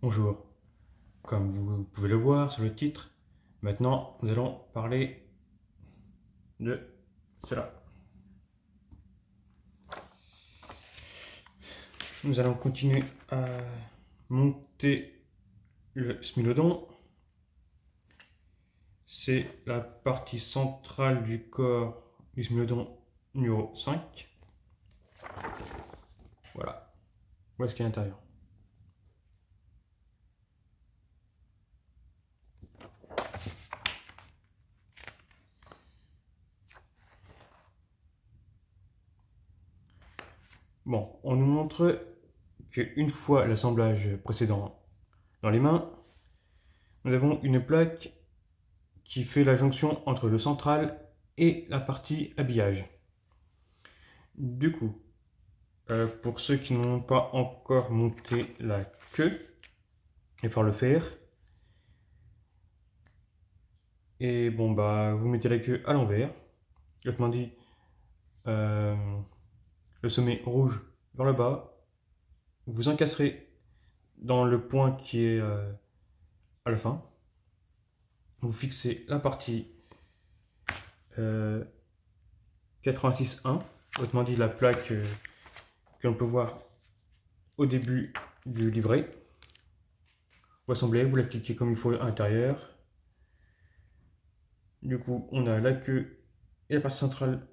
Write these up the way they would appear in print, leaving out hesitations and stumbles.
Bonjour, comme vous pouvez le voir sur le titre, maintenant nous allons parler de cela. Nous allons continuer à monter le smilodon. C'est la partie centrale du corps du smilodon numéro 5. Voilà, voilà ce qu'il y a à l'intérieur. Bon, on nous montre qu'une fois l'assemblage précédent dans les mains, nous avons une plaque qui fait la jonction entre le central et la partie habillage. Du coup, pour ceux qui n'ont pas encore monté la queue, il va falloir le faire. Et bon, bah, vous mettez la queue à l'envers. Autrement dit, le sommet rouge vers le bas. Vous encasserez dans le point qui est à la fin. Vous fixez la partie 86.1, autrement dit la plaque que l'on peut voir au début du livret. Vous assemblez, vous l'appliquez comme il faut à l'intérieur. Du coup, on a la queue et la partie centrale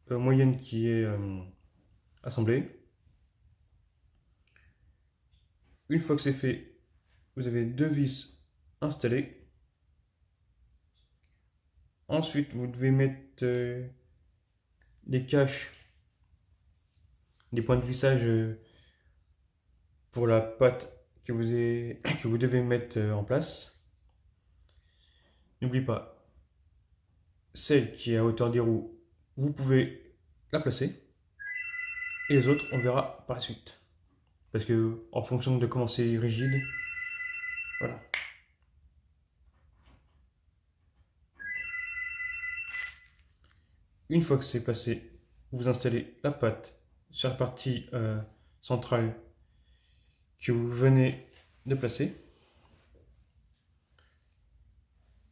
moyenne qui est assemblée. Une fois que c'est fait, vous avez deux vis installées. Ensuite, vous devez mettre les caches, des points de vissage pour la patte que vous devez mettre en place. N'oubliez pas, celle qui est à hauteur des roues, vous pouvez la placer. Et les autres, on verra par la suite. Parce que, en fonction de comment c'est rigide, voilà. Une fois que c'est placé, vous installez la patte sur la partie centrale que vous venez de placer.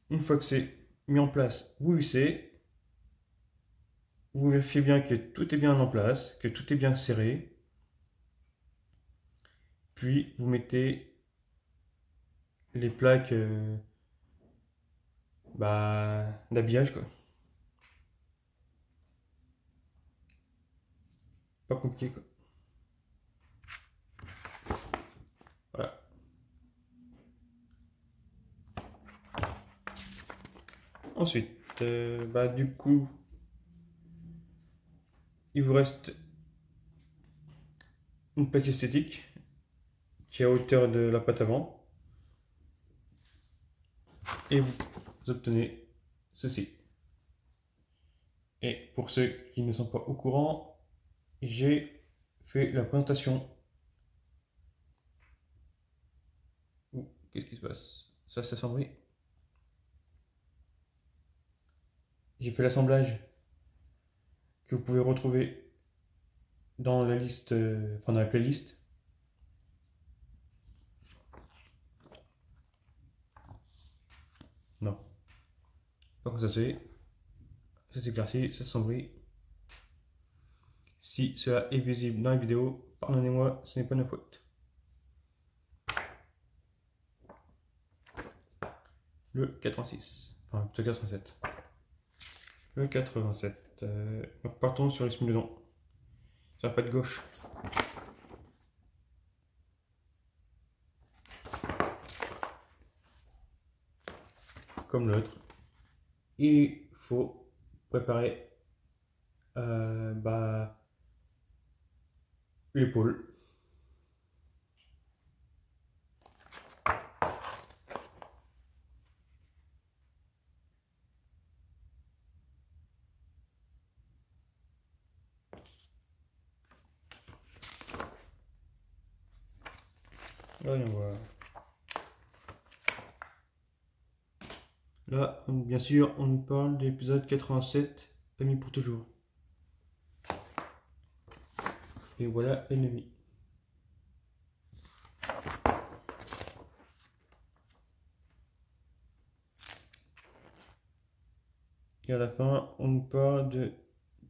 Une fois que c'est mis en place, vous vissez. Vous vérifiez bien que tout est bien en place, que tout est bien serré. Puis vous mettez les plaques d'habillage, quoi. Pas compliqué, quoi. Voilà. Ensuite, du coup, il vous reste une plaque esthétique qui est à hauteur de la patte avant. Et vous obtenez ceci. Et pour ceux qui ne sont pas au courant, j'ai fait la présentation. Qu'est-ce qui se passe? Ça s'assemble. J'ai fait l'assemblage que vous pouvez retrouver dans la liste, dans la playlist. Non. Pas comme ça se fait. Ça s'éclaircit, ça s'assombrit. Si cela est visible dans la vidéo, pardonnez-moi, ce n'est pas de ma faute. Le 86. Enfin, plutôt 87. Le 87. Donc partons sur les smilodons. Sur la patte gauche. Comme l'autre. Il faut préparer l'épaule. Voyons voir. Là, bien sûr, on nous parle de l'épisode 87, Amis pour toujours. Et voilà l'ennemi. Et à la fin, on nous parle de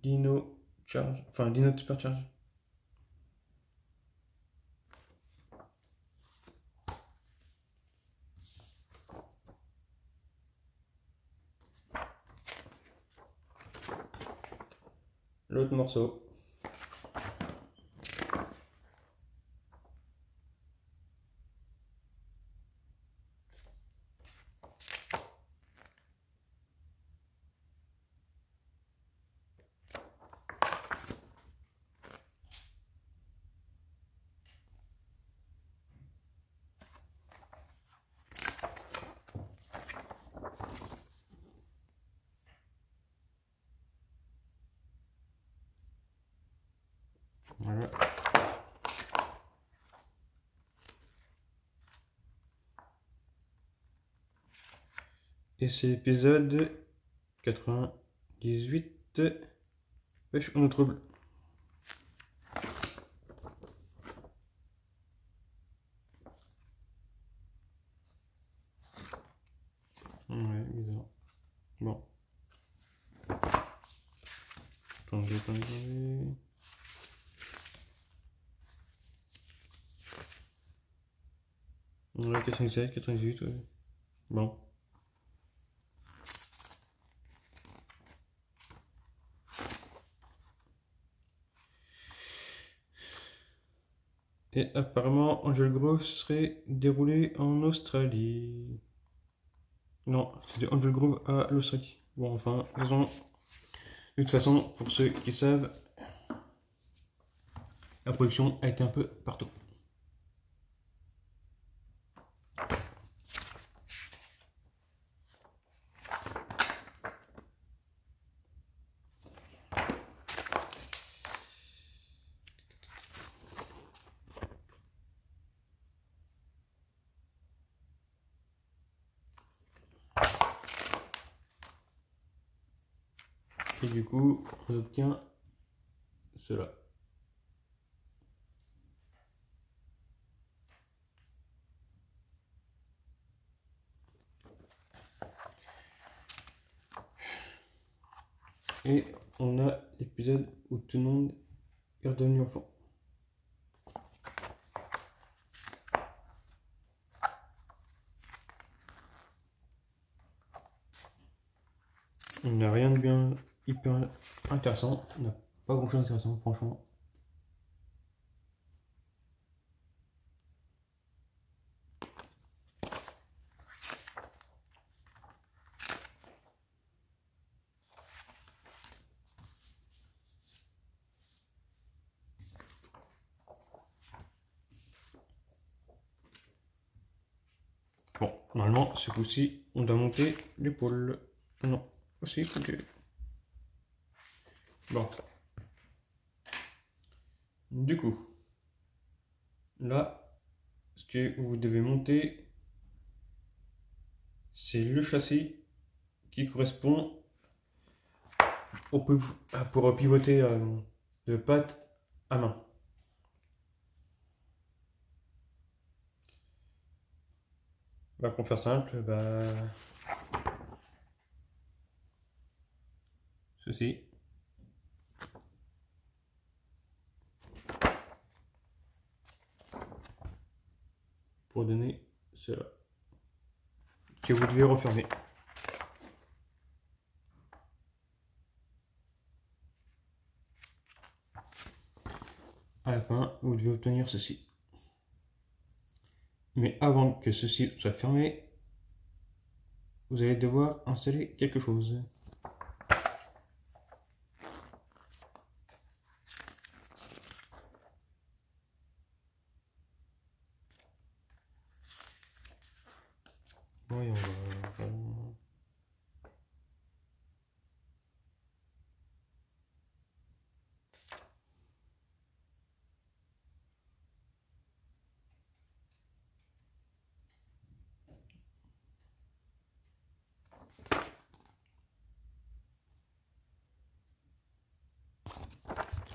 Dino Charge, enfin Dino Supercharge. L'autre morceau. Voilà. Et c'est l'épisode 98. Pêche en eau trouble. Ouais, bizarre. Bon. Attendez. Ouais, 97, 98, ouais. Bon. Et apparemment, Angel Grove serait déroulé en Australie. Non, c'était Angel Grove à l'Australie. Bon, enfin, ils ont... De toute façon, pour ceux qui savent, la production a été un peu partout. Et du coup, on obtient cela. Et on a l'épisode où tout le monde est redevenu enfant. On n'a rien de bien hyper intéressant. On n'a pas grand chose d'intéressant, franchement. Bon, normalement, ce coup-ci, on doit monter l'épaule. Non, aussi, ok. Bon. Du coup, là, ce que vous devez monter, c'est le châssis qui correspond pour pivoter de patte à main. Bah, pour faire simple, bah, ceci. Pour donner cela. Que vous devez refermer. À la fin, vous devez obtenir ceci. Mais avant que ceci soit fermé, vous allez devoir installer quelque chose. Voyons voir.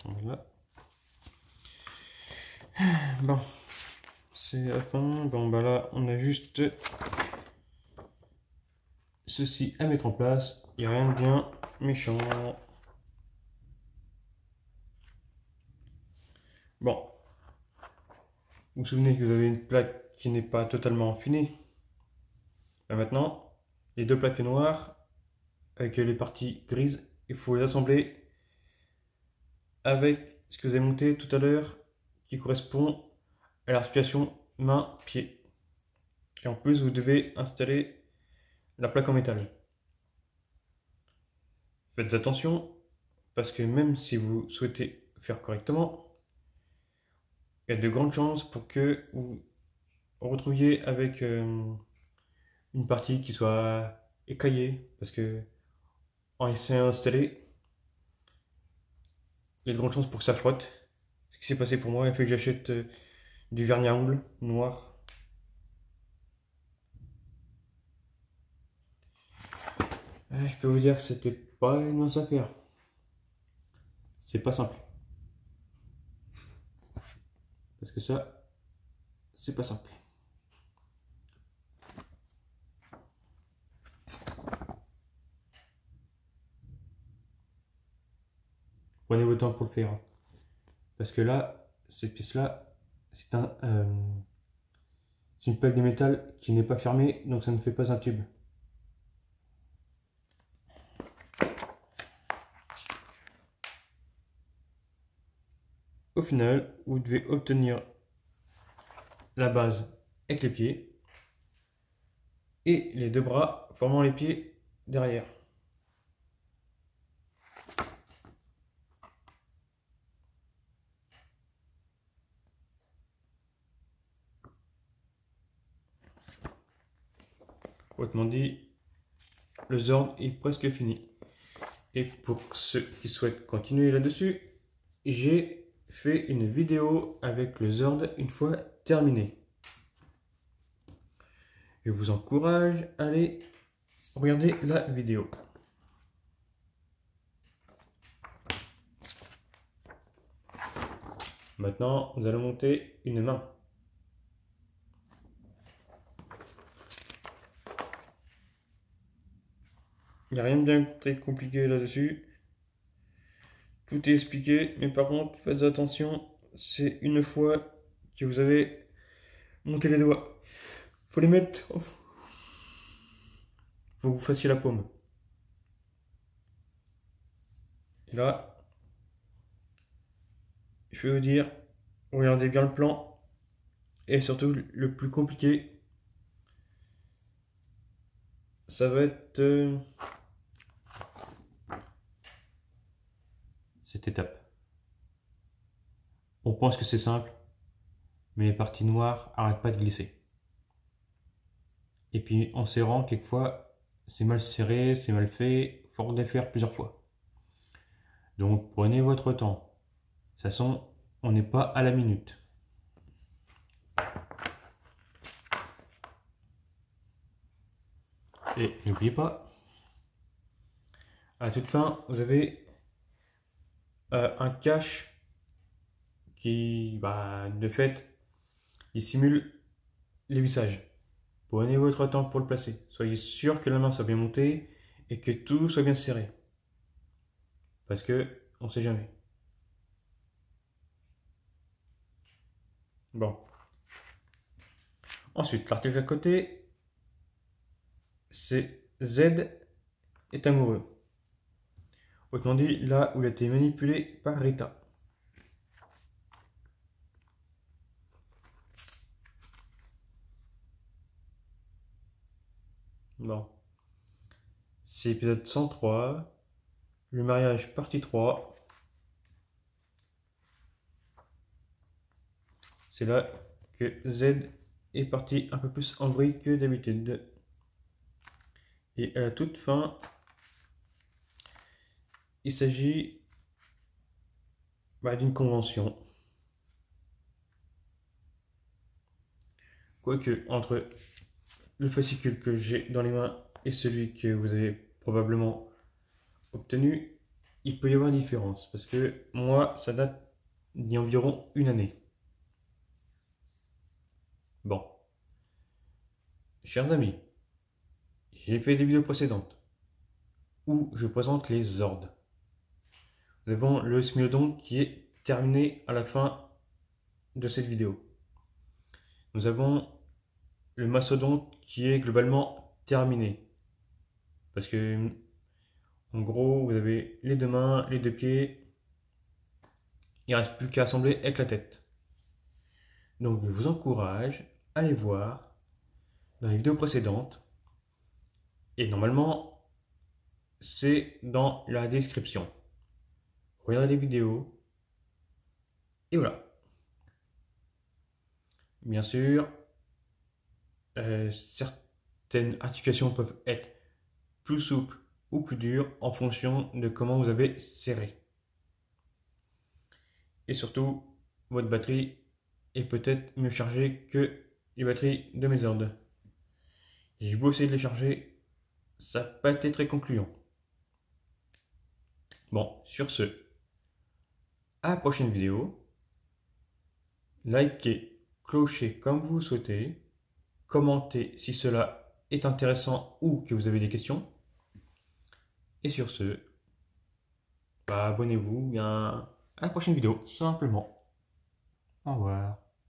Voilà. Bon, c'est la fin. Bon, bah là, on a juste ceci à mettre en place. Il n'y a rien de bien méchant. Bon, vous vous souvenez que vous avez une plaque qui n'est pas totalement finie. Là maintenant, les deux plaques noires avec les parties grises, il faut les assembler avec ce que vous avez monté tout à l'heure qui correspond à l'articulation main-pied. Et en plus, vous devez installer la plaque en métal. Faites attention parce que même si vous souhaitez faire correctement, il y a de grandes chances pour que vous retrouviez avec une partie qui soit écaillée parce que en essayant d'installer, il y a de grandes chances pour que ça frotte. Ce qui s'est passé pour moi, il fait que j'achète du vernis à ongles noir. Je peux vous dire que c'était pas une mince affaire. C'est pas simple. Parce que ça, c'est pas simple. Prenez votre temps pour le faire. Parce que là, cette pièce-là, c'est une plaque de métal qui n'est pas fermée, donc ça ne fait pas un tube. Au final, vous devez obtenir la base avec les pieds et les deux bras formant les pieds derrière. Autrement dit, le Zord est presque fini. Et pour ceux qui souhaitent continuer là-dessus, j'ai fait une vidéo avec le Zord une fois terminé. Je vous encourage à aller regarder la vidéo. Maintenant, nous allons monter une main. Il n'y a rien de bien très compliqué là-dessus. Tout est expliqué, mais par contre, faites attention, c'est une fois que vous avez monté les doigts. Faut les mettre. Faut que vous fassiez la paume. Et là, je vais vous dire, regardez bien le plan. Et surtout, le plus compliqué, ça va être cette étape. On pense que c'est simple, mais les parties noires n'arrêtent pas de glisser. Et puis en serrant, quelquefois, c'est mal serré, c'est mal fait, il faut redéfaire plusieurs fois. Donc prenez votre temps. De toute façon, on n'est pas à la minute. Et n'oubliez pas, à toute fin, vous avez un cache qui, de fait, il simule les vissages. Prenez votre temps pour le placer. Soyez sûr que la main soit bien montée et que tout soit bien serré. Parce que on ne sait jamais. Bon. Ensuite, l'article à côté, c'est Z est amoureux. Autrement dit, là où il a été manipulé par Rita. Bon. C'est épisode 103. Le mariage partie 3. C'est là que Z est parti un peu plus en vrille que d'habitude. Et à la toute fin, il s'agit d'une convention. Quoique, entre le fascicule que j'ai dans les mains et celui que vous avez probablement obtenu, il peut y avoir une différence. Parce que moi, ça date d'il y a environ une année. Bon. Chers amis, j'ai fait des vidéos précédentes où je présente les ordres. Nous avons le Smilodon qui est terminé à la fin de cette vidéo. Nous avons le mastodonte qui est globalement terminé. Parce que, en gros, vous avez les deux mains, les deux pieds. Il ne reste plus qu'à assembler avec la tête. Donc, je vous encourage à aller voir dans les vidéos précédentes. Et normalement, c'est dans la description. Regardez les vidéos. Et voilà. Bien sûr, certaines articulations peuvent être plus souples ou plus dures en fonction de comment vous avez serré. Et surtout, votre batterie est peut-être mieux chargée que les batteries de mes ordres. J'ai beau essayer de les charger, ça n'a pas été très concluant. Bon, sur ce, à la prochaine vidéo. Likez, clochez comme vous souhaitez, commentez si cela est intéressant ou que vous avez des questions. Et sur ce, abonnez-vous à la prochaine vidéo, simplement. Au revoir.